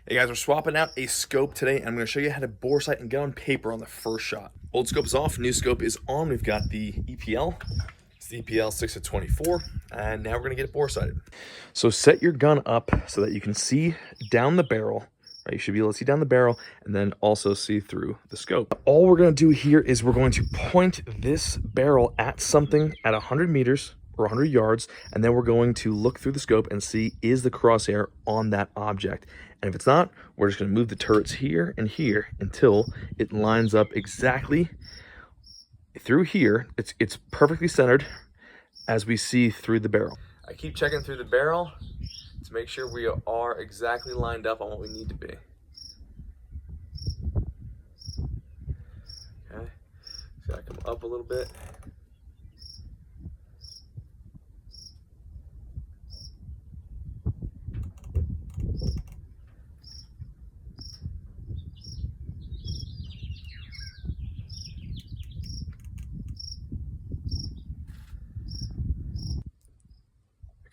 Hey guys, we're swapping out a scope today, and I'm going to show you how to bore sight and get on paper on the first shot. Old scope is off, new scope is on. We've got the EPL. It's the EPL 6-24, and now we're going to get it bore sighted. So set your gun up so that you can see down the barrel. Right, you should be able to see down the barrel and then also see through the scope. All we're going to do here is we're going to point this barrel at something at 100 meters or 100 yards, and then we're going to look through the scope and see, is the crosshair on that object? And if it's not, we're just going to move the turrets here and here until it lines up exactly through here. It's perfectly centered as we see through the barrel. I keep checking through the barrel to make sure we are exactly lined up on what we need to be. Okay, so I come up a little bit.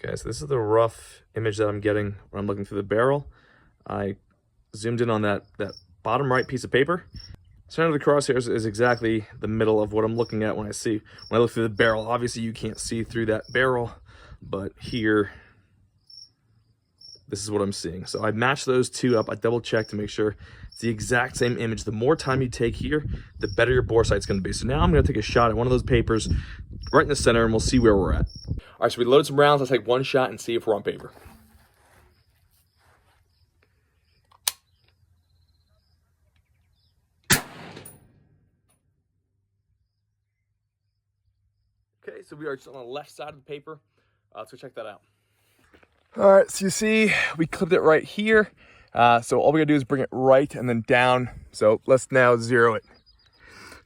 Okay, so this is the rough image that I'm getting when I'm looking through the barrel. I zoomed in on that bottom right piece of paper. Center of the crosshairs is exactly the middle of what I'm looking at when I look through the barrel. Obviously you can't see through that barrel, but here, this is what I'm seeing. So I matched those two up. I double checked to make sure it's the exact same image. The more time you take here, the better your bore sight's gonna be. So now I'm gonna take a shot at one of those papers right in the center, and we'll see where we're at. All right, so we loaded some rounds. Let's take one shot and see if we're on paper. Okay, so we are just on the left side of the paper. Let's go check that out. All right, so you see we clipped it right here. So all we gotta do is bring it right and then down. So let's now zero it.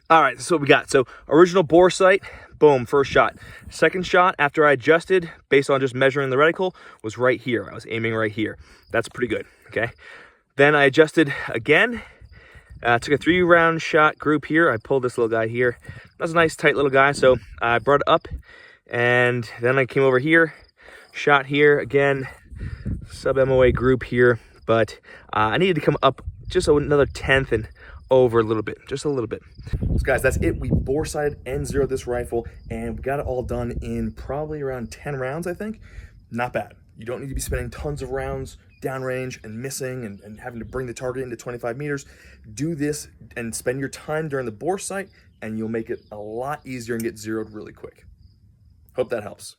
All right, so what we got. So original bore sight, boom, first shot. Second shot, after I adjusted, based on just measuring the reticle, was right here. I was aiming right here. That's pretty good, okay? Then I adjusted again. Took a 3-round shot group here. I pulled this little guy here. That's a nice tight little guy, so I brought it up, and then I came over here, shot here again, sub-MOA group here, but I needed to come up just another 10th and over a little bit, just a little bit. So guys, that's it. We bore sighted and zeroed this rifle, and we got it all done in probably around 10 rounds, I think. Not bad. You don't need to be spending tons of rounds downrange and missing and having to bring the target into 25 meters. Do this and spend your time during the bore sight, and you'll make it a lot easier and get zeroed really quick. Hope that helps.